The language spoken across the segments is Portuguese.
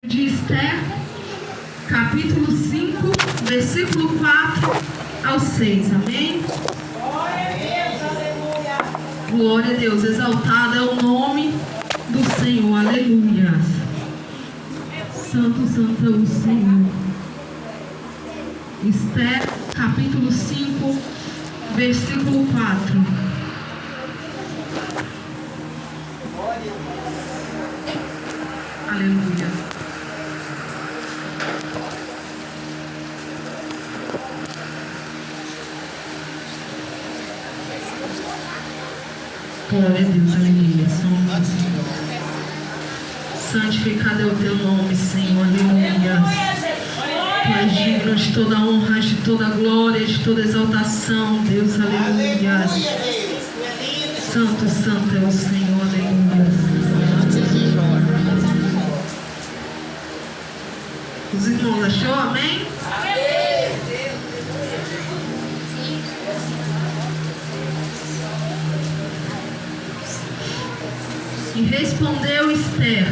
De Esther, capítulo 5, versículo 4 ao 6, amém? Glória a Deus, exaltado é o nome do Senhor, aleluia. Santo, santo é o Senhor. Esther, capítulo 5, versículo 4. Aleluia. Glória a Deus, aleluia. Santificado é o teu nome, Senhor, aleluia. Tu és digno de toda honra, de toda glória, de toda exaltação, Deus, aleluia. Santo, santo é o Senhor, aleluia. Os irmãos achou, amém? E respondeu Esther: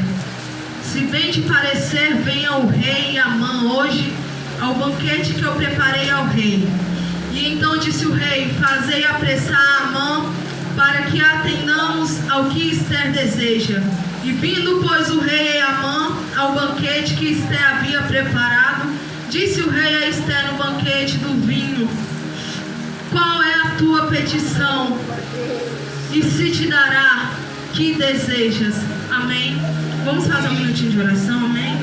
se bem te parecer, venha o rei Amã hoje ao banquete que eu preparei ao rei. E então disse o rei: fazei apressar Amã, para que atendamos ao que Esther deseja. E vindo, pois, o rei Amã ao banquete que Esther havia preparado, disse o rei a Esther no banquete do vinho: qual é a tua petição? E se te dará que desejas. Amém. Vamos fazer um minutinho de oração, amém?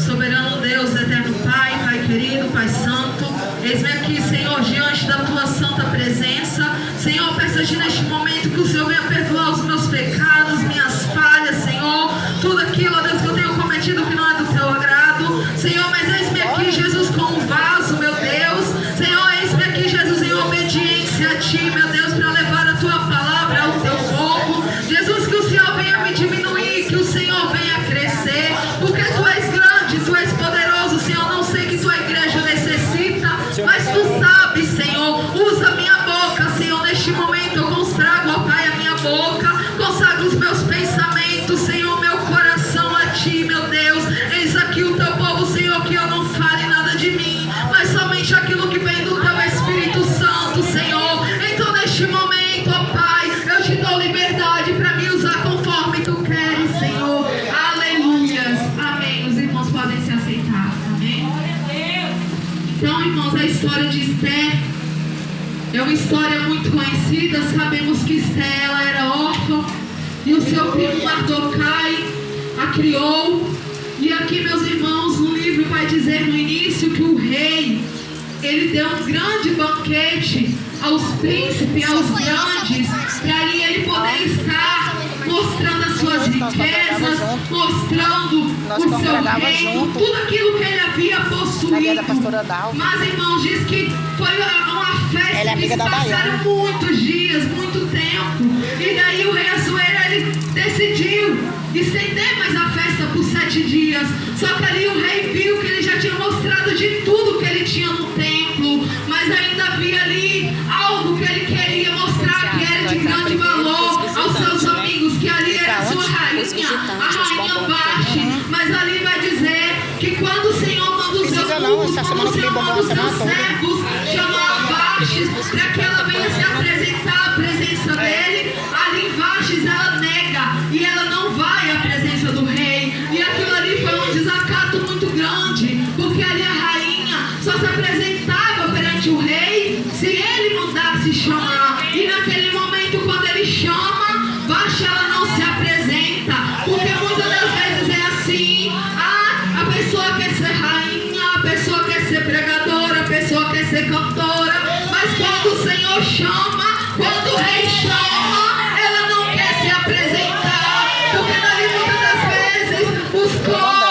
Soberano Deus, eterno Pai, Pai querido, Pai santo, eis-me aqui, Senhor, diante da tua santa presença. Senhor, peço a ti neste momento que o Senhor venha perdoar os meus pecados, minhas falhas, Senhor, tudo aquilo, ó Deus, que eu tenho cometido que não é do teu agrado, Senhor. Mas eis-me aqui, Jesus, como um vaso, meu Deus, Senhor, eis-me aqui, Jesus, em obediência a ti, meu Deus, para levar a tua palavra ao teu povo. Jesus, que o Senhor venha me diminuir, que o Senhor venha crescer, porque tu és grande, tu és poderoso, Senhor. Não sei que tua igreja necessita, mas tu sabes, Senhor. Usa a minha boca, Senhor, neste momento eu consagro, ó Pai, a minha boca, consagro os meus pensamentos, Senhor, meu coração a ti, meu Deus. Eis aqui o teu povo, Senhor, que eu não fale nada de mim, mas somente aquilo que vem do teu Espírito Santo, Senhor. Então neste momento, ó Pai, eu te dou liberdade para me usar conforme tu queres, Senhor. Aleluias. Amém. Os irmãos podem se aceitar. Amém. Então, irmãos, a história de Esther é uma história muito conhecida. Sabemos que Esther, ela era órfã e o seu primo Mardocai a criou. E aqui, meus irmãos, no livro vai dizer no início que o rei, ele deu um grande banquete aos príncipes, aos grandes, para ali ele poder estar mostrando as suas riquezas, mostrando o seu reino, tudo aquilo que ele havia possuído. Mas, irmãos, diz que foi uma festa que se passaram muitos dias, muito tempo. E daí o rei Assuero, ele decidiu estender mais a festa por 7 dias. Só que ali o rei viu que ele já tinha mostrado de tudo que ele tinha no templo, mas ainda havia ali algo que ele queria mostrar, que era de grande valor aos seus amigos, que ali era a sua rainha, a rainha Vasti. Mas ali vai dizer que quando o Senhor manda os seus servos, chamar Vasti, para que ela venha se apresentar à presença dele, ali Vasti, ela nega e ela não vai à presença do rei. E aquilo ali foi um desacato muito grande, porque ali a rainha só se apresentava perante o rei se ele mandasse chamar. E naquele momento, quando ele chama, Vasti, ela não se apresenta, porque muitas das vezes é assim. A pessoa quer ser rainha, a pessoa quer ser pregadora, a pessoa quer ser cantora, mas quando o Senhor chama, quando o rei chama, ela não quer se apresentar, porque dali muitas das vezes os clamou,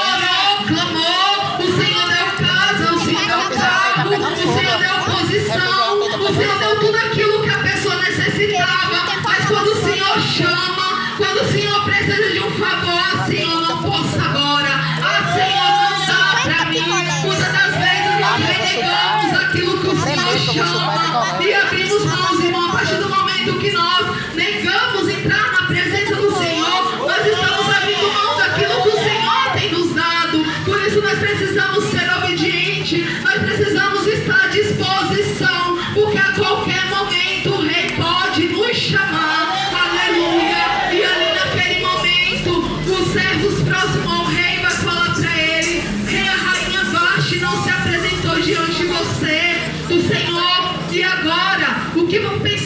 o Senhor deu casa, o Senhor deu carro, o Senhor deu posição, o Senhor deu tudo aquilo que a pessoa necessitava. Mas quando o Senhor chama, quando o Senhor precisa de um favor, Senhor, não posso agora, Senhor, não dá pra mim. Muitas das vezes nós renegamos aquilo que o Senhor chama e abrimos mãos, irmão. A partir do momento que nós negamos entrar na presença do Senhor, nós estamos abrindo mão daquilo que o Senhor tem nos dado.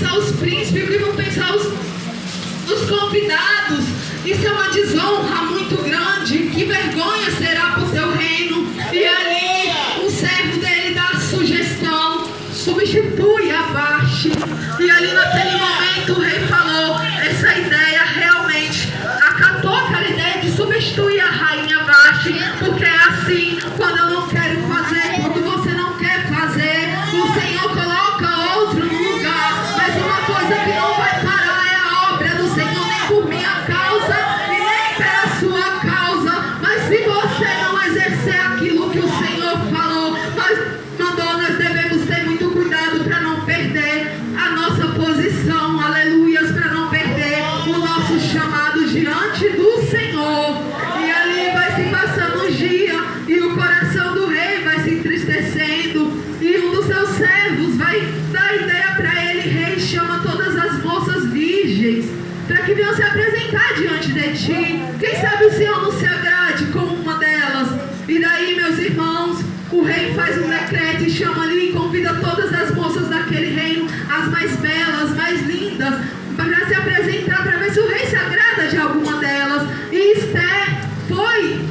pensar os príncipes, o que vão pensar os convidados. Isso é uma desonra muito grande. Que vergonha será para o teu reino. E ali o servo dele dá a sugestão: substitui, abaixe. E ali naquele momento o rei falou: essa ideia realmente acatou aquela ideia de substituir a rainha Vasti, porque é assim, quando eu não quero fazer, quando você não quer fazer, o Senhor coloca outro no lugar. Mas uma coisa que não vai parar é a obra do Senhor, nem por minha causa e nem pela sua causa. Mas se você não exercer aquilo que o Senhor falou, nós devemos ter muito cuidado para não perder a nossa posição, aleluias, para não perder o nosso chamado diante do Senhor. E ali vai se passando um dia e o coração do rei vai se entristecendo, e um dos seus servos vai dar ideia para ele: rei, chama todas as moças virgens para que venham se apresentar diante de ti. Quem sabe o Senhor não se agrade com uma delas. E daí, meus irmãos, o rei faz um decreto e chama ali e convida todas as moças daquele reino, as mais belas, mais lindas, para se apresentar, para ver se o rei se agrada de alguma delas. E Esther foi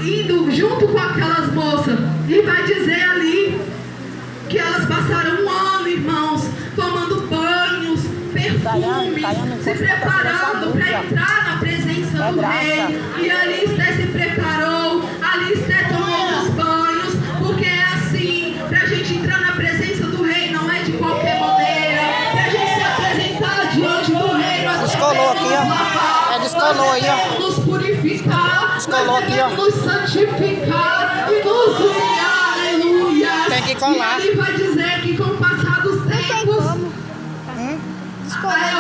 indo junto com aquelas moças, e vai dizer ali que elas passaram um ano, irmãos, tomando banhos, perfumes, se preparando para entrar na presença do rei. E ali Esther se preparou, ali Esther tomou os banhos, porque é assim, para a gente entrar na presença do rei não é de qualquer maneira. Para a gente se apresentar diante do rei, nós descolou aqui, ó. Descolou aí, ó. nos purificar, descolou aqui, ó. Nos santificar e nos humilhar, aleluia. Tem que colar. E ele vai dizer que com o passar dos tempos,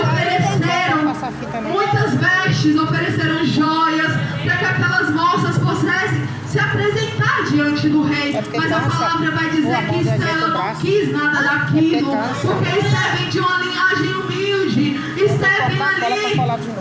ofereceram muitas vestes, ofereceram joias, para que aquelas moças pudessem se apresentar diante do rei. Mas a palavra vai dizer que Esther não quis nada daquilo, porque Esther vem de uma linhagem humilde. Esther vem ali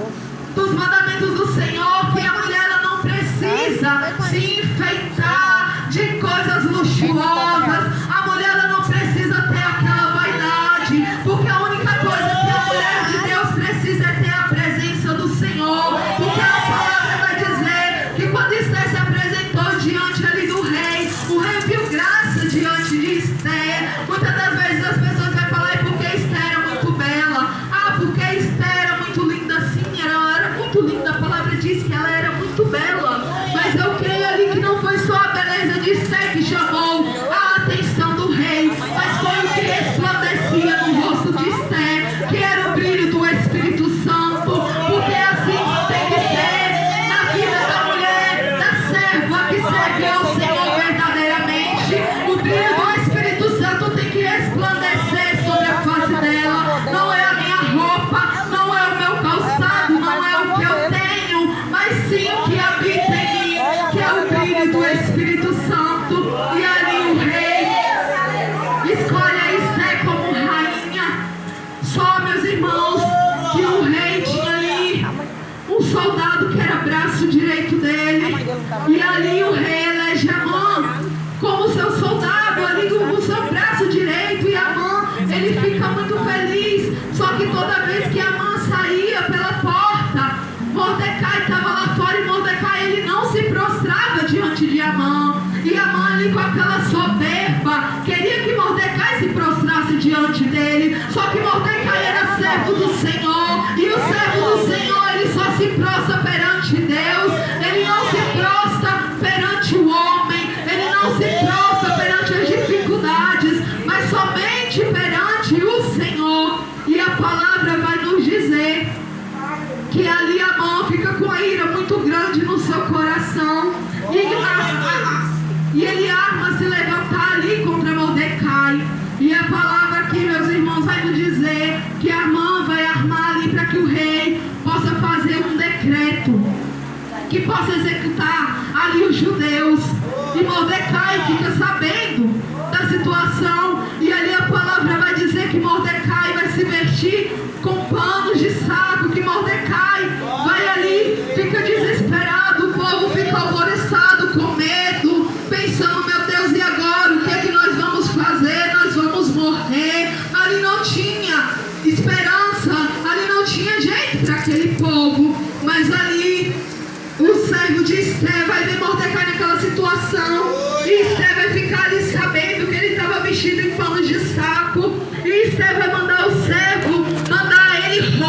dos mandamentos do Senhor, que a mulher ela não precisa se enfeitar de coisas luxuosas. A mulher ela não precisa ter aquela vaidade, porque a única coisa que a mulher de Deus precisa é ter a presença do Senhor. Porque a palavra vai dizer que quando Esther se apresentou diante ali do rei, o rei viu graça diante de Esther. Muitas das vezes as pessoas vão falar: é porque Esther era muito bela. Ah, porque Esther era muito linda. Sim, ela era muito linda. A palavra diz que ela era muito bela. Mas eu creio ali que não foi só a beleza de Esther que chamou a atenção do rei, mas foi o que resplandecia no rosto de Esther, que era o brilho do Espírito Santo. Porque assim tem que ser na vida da mulher, da serva que serve ao Senhor verdadeiramente. O brilho do Espírito Santo tem que resplandecer sobre a face dela. Não é a minha roupa, não é o meu calçado, não é o que eu tenho, mas sim que habita em mim, que é o brilho do Espírito Santo. E ali o rei escolhe a Esther como rainha. Só, meus irmãos, que o rei tinha ali um soldado que era braço direito dele, e ali o rei elege Amã como seu soldado, ali como seu braço direito. E Amã, ele fica muito feliz. Só que toda vez que Amã saía pela porta, Mordecai estava lá fora, e Mordecai ele não se prostrava diante de Amã. E Amã ali com aquela soberba queria que Mordecai se prostrasse diante dele. Só que Mordecai era servo do Senhor, e o servo do Senhor ele só se prostra perante Deus. Ele não se prostra perante o homem, ele não se prostra perante as dificuldades, mas somente perante o Senhor. E a palavra vai nos dizer que ali Amã fica com a ira muito grande no seu coração, e ele arma se levantar ali contra Mordecai. E a palavra aqui, meus irmãos, vai nos dizer que Amã vai armar ali para que o rei possa fazer um decreto que possa executar ali os judeus. E Mordecai fica sabendo da situação, e ali a palavra vai dizer que Mordecai vai se vestir com panos de saco, que Mordecai vai ali, fica desesperado, o povo fica alvoroçado com medo, pensando: meu Deus, e agora? O que é que nós vamos fazer? Nós vamos morrer. Ali não tinha Esther vai ver Mordecai naquela situação. E Esther vai ficar ali sabendo que ele estava vestido em panos de saco. E Esther vai mandar o servo, mandar a ele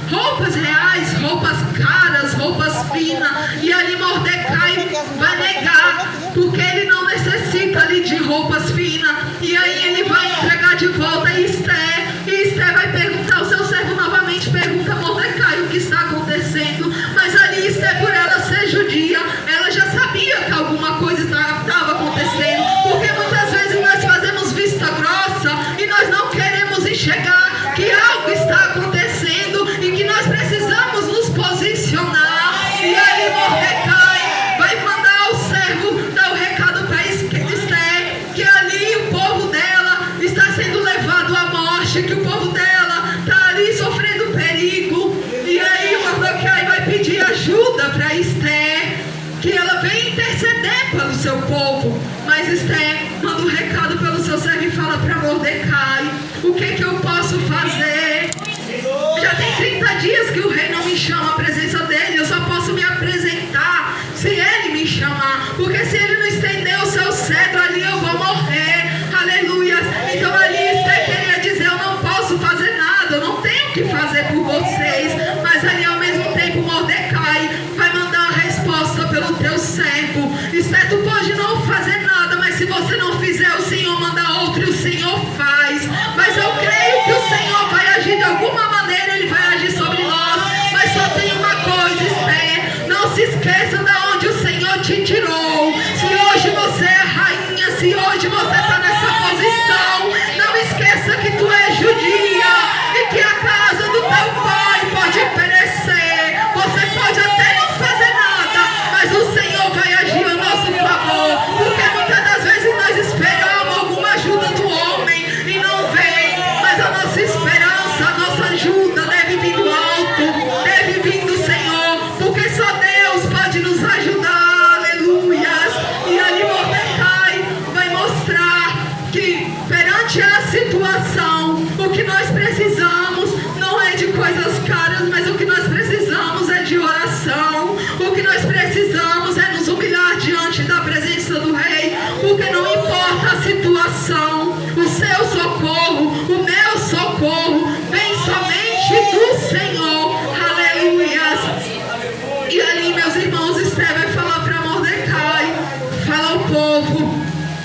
roupas reais, roupas caras, roupas finas. E ali Mordecai vai negar, porque ele não necessita ali de roupas finas. E aí ele vai entregar de volta a Esther. E Esther vai perguntar, o seu servo novamente pergunta a Mordecai o que está acontecendo. Mas ali Esther, por ela ser judia, ela já sabia que alguma coisa estava acontecendo. Porque muitas vezes nós fazemos vista grossa e nós não queremos enxergar que algo está acontecendo e que nós precisamos nos posicionar. E aí Mordecai vai mandar o servo dar o recado para Esther, que ali o povo dela está sendo levado à morte, que o povo dela está ali sofrendo perigo. E aí Mordecai vai pedir ajuda para Esther, que ela venha interceder pelo seu povo. Mas Esther manda um recado pelo seu servo e fala para Mordecai: o que eu posso fazer? Já tem 30 dias que o rei não me chama à presença dele. Eu só posso me apresentar se ele me chamar, porque se ele não estender o seu cetro ali, eu vou morrer. Aleluia. Então ali Esther queria dizer: eu não posso fazer nada, eu não tenho o que fazer por vocês. Mas ali ao mesmo tempo Mordecai vai mandar a resposta pelo teu servo: Esther, tu pode não fazer nada, mas se você não fizer, o Senhor manda outro e o Senhor faz. Mas eu creio que o Senhor vai agir de alguma maneira, ele vai agir sobre nós. Mas só tem uma coisa, Esther: não se esqueça de onde o Senhor te tirou. Se hoje você é rainha, se hoje você está nessa posição, não esqueça que tu és judia e que a casa do teu pai pode perecer. Você pode até não fazer nada, mas o Senhor vai agir a nosso favor. Porque muitas das vezes nós esperamos alguma ajuda do homem e não vem. Mas a nossa esperança, a nossa ajuda deve vir do alto, deve vir do Senhor, porque só Deus pode nos ajudar. Aleluias. E ali Mordecai vai mostrar que perante a situação, o que nós precisamos não é de coisas caras, mas o que nós precisamos é de oração. O que nós precisamos é nos humilhar diante da presença do rei, porque não importa a situação, o seu socorro, o meu socorro vem somente do Senhor. Aleluias. E ali, meus irmãos, Esther vai falar para Mordecai: fala ao povo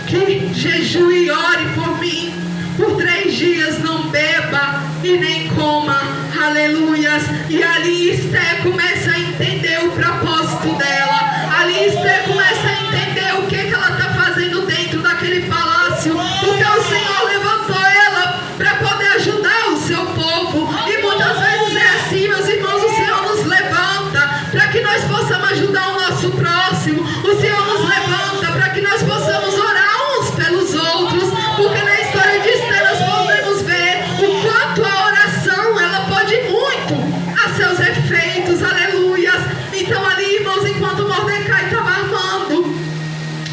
que jejue e ore por mim. Por 3 dias não beba e nem coma. Aleluias. E ali Esther começa a entender o propósito dela. Ali Esther começa a entender o que ela está fazendo dentro daquele palácio, porque o Senhor levantou ela para poder ajudar o seu povo. E muitas vezes é assim, meus irmãos: o Senhor nos levanta para que nós possamos ajudar o nosso próximo. O Senhor nos levanta para que nós possamos orar uns pelos outros, porque na história de Esther nós podemos ver o quanto a oração ela pode muito a seus efeitos. Aleluias. Então ali, irmãos, enquanto Mordecai estava armando,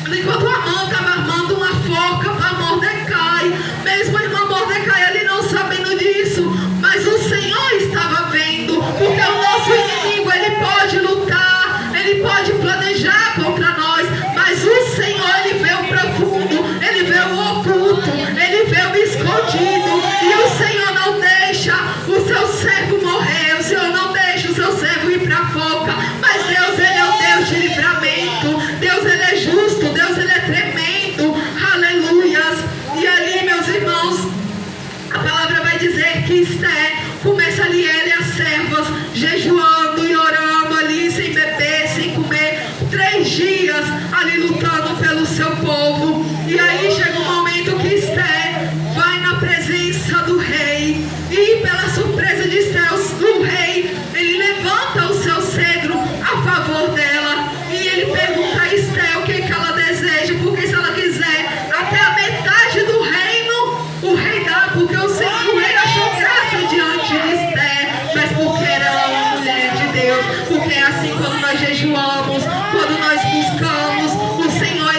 enquanto Amã estava armando uma forca para Mordecai, mesmo a irmã Mordecai ali não sabendo disso, mas o Senhor estava vendo, porque o nosso inimigo, ele pode lutar, ele pode planejar contra nós, mas o Senhor, ele vê o profundo, ele vê o oculto, ele vê o escondido. E o Senhor não deixa o seu servo morrer, o Senhor não deixa o seu servo ir para a forca. Mas Deus, ele é o Deus de livramento. Deus, ele é justo, Deus, ele é tremendo. Aleluias. E ali, meus irmãos, a palavra vai dizer que Esther começa ali, ela e as servas jejuando e orando ali, sem beber, sem comer, 3 dias ali lutando pelo seu povo. E aí chega um momento que Esther vai na presença do rei, e pela surpresa de Esther, o rei, ele levanta o seu cetro a favor dela, e ele pergunta a Esther o que ela deseja, porque se ela quiser até a metade do reino, o rei dá, porque o rei achou graça diante de Esther, mas porque era uma mulher de Deus. Porque é assim, quando nós jejuamos, quando nós buscamos, o Senhor,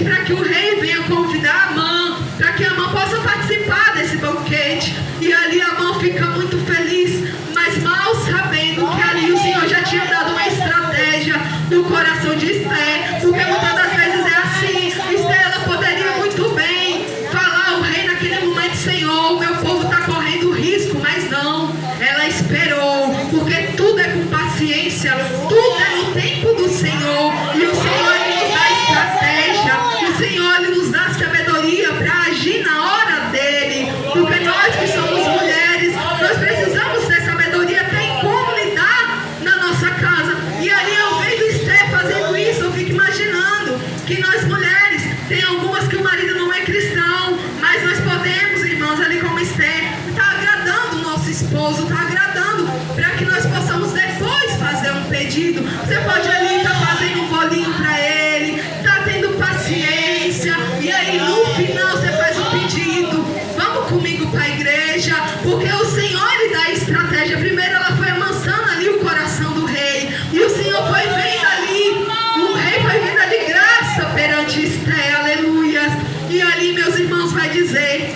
pede para que o rei venha convidar Amã, para que Amã possa participar desse banquete. E ali Amã fica muito feliz, mas mal sabendo que ali o Senhor já tinha dado uma estratégia no coração de Esther, porque muitas das vezes é assim. Esther, ela poderia muito bem falar ao rei naquele momento: Senhor, o meu povo está correndo risco, mas não, ela esperou, porque tudo é com paciência, tudo é no tempo do Senhor, e o Senhor ele nos dá estratégia, o Senhor ele nos dá sabedoria para agir na hora dele, porque nós que somos mulheres, nós precisamos ter sabedoria até em como lidar na nossa casa. E aí eu vejo Esther fazendo isso, eu fico imaginando que nós mulheres, tem algumas que o marido não é cristão, mas nós podemos, irmãos, ali como Esther, está agradando o nosso esposo, está agradando, para que nós possamos depois fazer um pedido. Você pode ali estar fazendo um bolinho para ele, está tendo paciência, e aí no final você faz um pedido: vamos comigo para a igreja, porque o Senhor ele dá estratégia. Primeiro ela foi amansando ali o coração do rei, e o Senhor foi vendo ali, o rei foi vendo ali graça perante Esther, aleluias. E ali, meus irmãos, vai dizer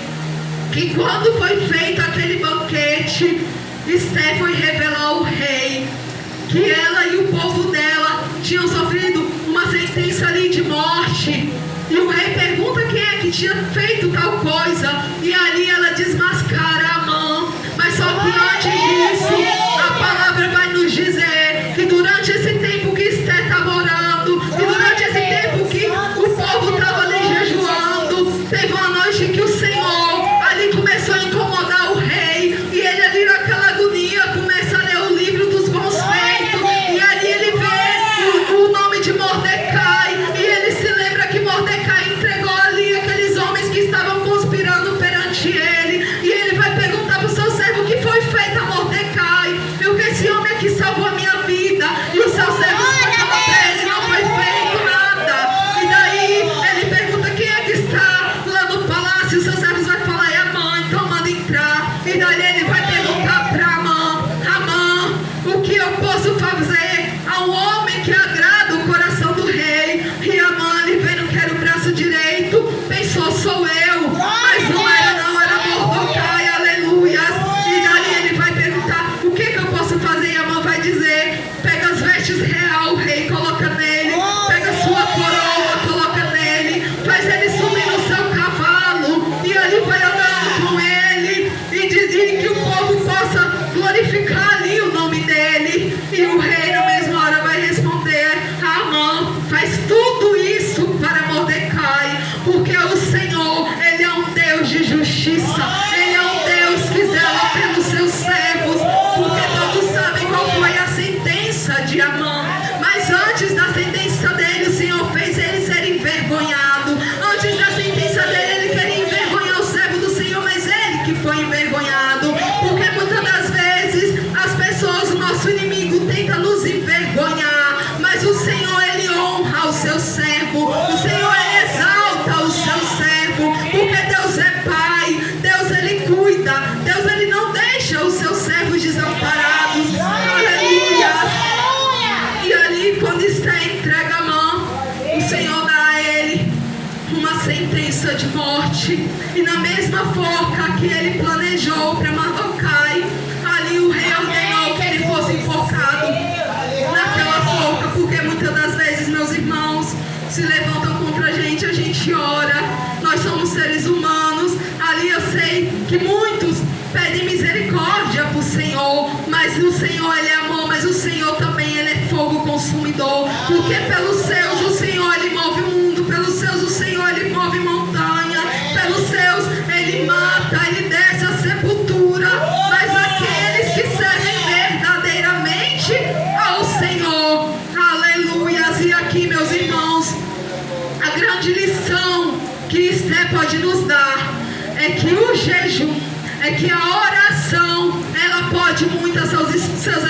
que quando foi feito aquele banquete, Esther foi revelar ao rei que ela e o povo dela tinham sofrido uma sentença ali de morte. E o rei pergunta quem é que tinha feito tal coisa, e ali ela desmascara Amã. Mas só que antes disso, a palavra vai nos dizer que durante esse tempo que Esther estava orando, e durante esse tempo que o povo estava ali jejuando, teve uma noite que o Senhor ali começou a incomodar o rei, e ele ali naquela agonia começa a ler o livro dos bons feitos, e ali ele vê o nome de Mordecai, e ele se lembra que Mordecai entregou ali aqueles homens que estavam conspirando perante ele, e ele vai perguntar para o seu servo: o que foi feito a Mordecai? Eu que esse homem aqui salvou a minha vida, e o seu servo fala para ele: não foi feito nada. E daí ele pergunta quem é que está lá no palácio, e o seu servo vai falar: é Amã, então manda entrar. E daí ele vai perguntar para Amã: Amã, o que eu posso fazer a um homem que agrada o coração do rei? E Amã, ele vendo que era o braço direito, pensou: sou eu, mas não era não, era Mordecai, aleluias. E daí ele vai perguntar: o que eu posso fazer? E Amã vai dizer: pega as vestes real, o rei, coloca nele, pega a sua coroa, coloca nele, faz ele subir no seu cavalo, e ali vai andando com ele, e diz que o povo possa glorificar ali o nome dele. E o rei na mesma hora vai responder: Amã, faz tudo isso para Mordecai, porque o Senhor, ele é um Deus de justiça, ele é um Deus que zela pelos seus servos, porque todos sabem qual foi a sentença de Amã. Mas antes da sentença dele, o Senhor fez ele ser envergonhado. Antes da sentença dele, ele queria envergonhar o servo do Senhor, mas ele que foi envergonhado, porque muitas das vezes as pessoas, o nosso inimigo, tenta nos envergonhar, mas o Senhor ele honra o seu servo, o Senhor ele exalta o seu servo, porque Deus é Pai, Deus ele cuida, Deus ele não deixa os seus servos desamparados, aleluia. E ali quando está entregue a mão, o Senhor dá a ele uma sentença de morte, e na mesma forca que ele planejou para Mordecai, ali o rei ordenou que ele fosse enforcado naquela forca, porque muitas das vezes, meus irmãos, se levantam contra a gente ora, nós somos seres humanos. Ali eu sei que muitos pedem misericórdia para o Senhor, mas o Senhor ele é amor, mas o Senhor também ele é fogo consumidor, porque pelos céus o Senhor ele move o mundo, pelos céus o Senhor ele move montanha, pelos céus ele mata, ele desce a sepultura, mas aqueles que servem verdadeiramente ao Senhor, aleluias. E aqui, meus irmãos, a grande lição que Esther pode nos dar é que o jejum, é que a oração, ela pode muito a seus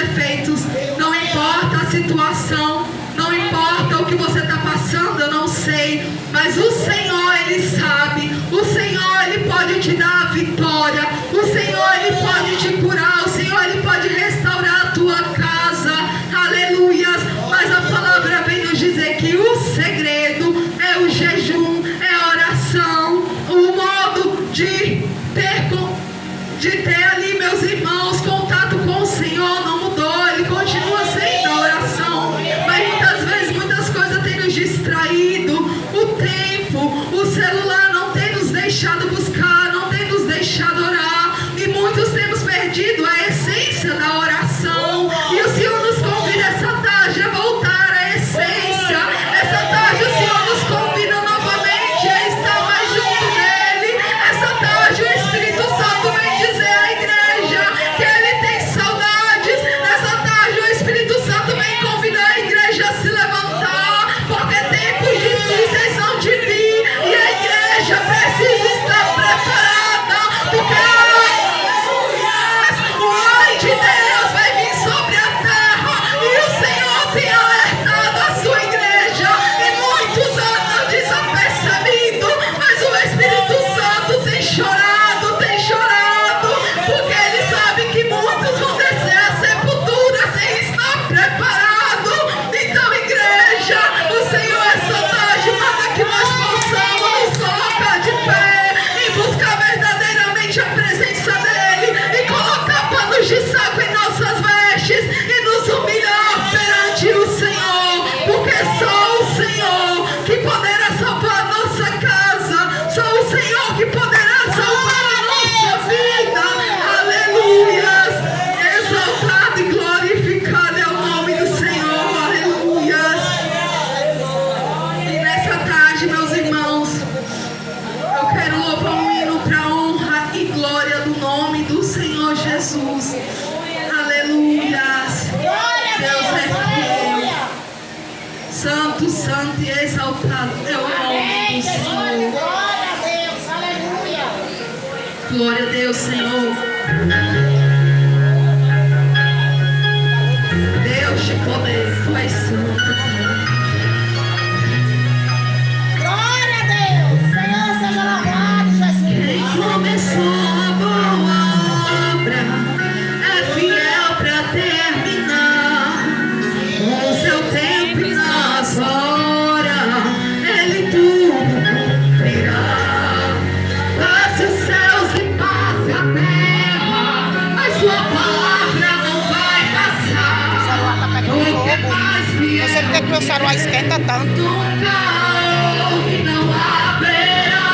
efeitos. Não importa a situação, não importa o que você está passando, eu não sei, mas o Senhor ele sabe, o Senhor ele pode te dar a vitória, o Senhor ele pode te curar, o Senhor ele pode restaurar a tua casa, aleluias. Mas a palavra vem nos dizer que o segredo é o jejum. Senhor Jesus. Aleluia. Deus é fiel. Santo, santo e exaltado é o nome do Senhor. Glória a Deus, aleluia. Glória a Deus, Senhor. Deus de poder, tu és santo. Glória a Deus. Senhor, seja louvado, Quem Jesus. começou a boa obra é fiel para terminar. Com seu tempo e na sua hora, Ele tudo cumprirá. Passe os céus e passe a terra, a sua palavra não vai O celular tá passar. pegando Porque fogo. mais Não fiel sei porque que meu celular esquenta tanto. nunca houve, não haverá.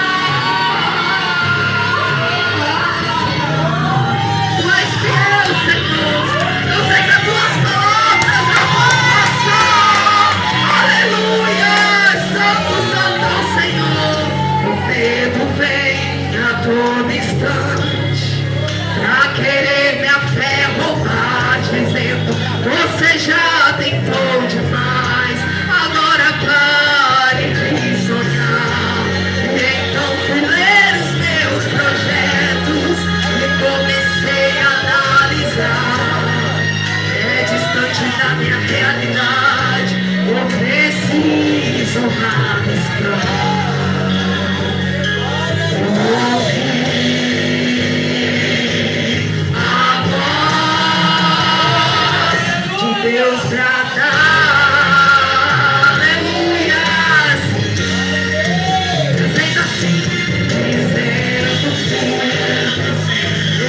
Tu és fiel, Senhor. Eu sei que as tuas palavras não vão passar. Aleluia. Santo, santo Senhor. O tempo vem a todo instante pra querer minha fé roubar, dizendo: você já tentou demais, agora pare de sonhar. E então fui ler os meus projetos e comecei a analisar. É distante da minha realidade, eu preciso arriscar. Deus bradar, aleluia, dizendo assim, dizendo sim,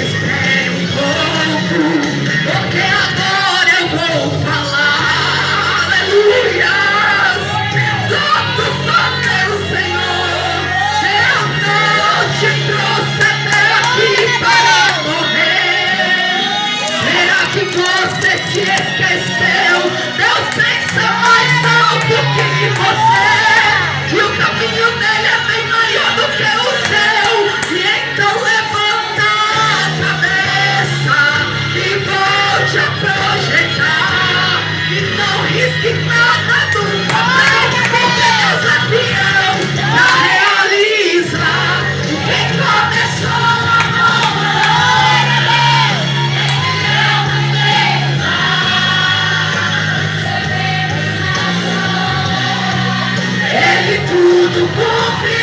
espere um pouco, porque agora eu vou falar, aleluia, santo, santo é o Senhor, eu não te trouxe até aqui para morrer. Será que você se esqueceu? Deus pensa mais alto que você, e o caminho dele é bem maior do que o seu. E então levanta a cabeça e volte a projetar, e não risque nada do papel, porque Deus é fiel pra realizar o que começou. Ele tudo cumpre.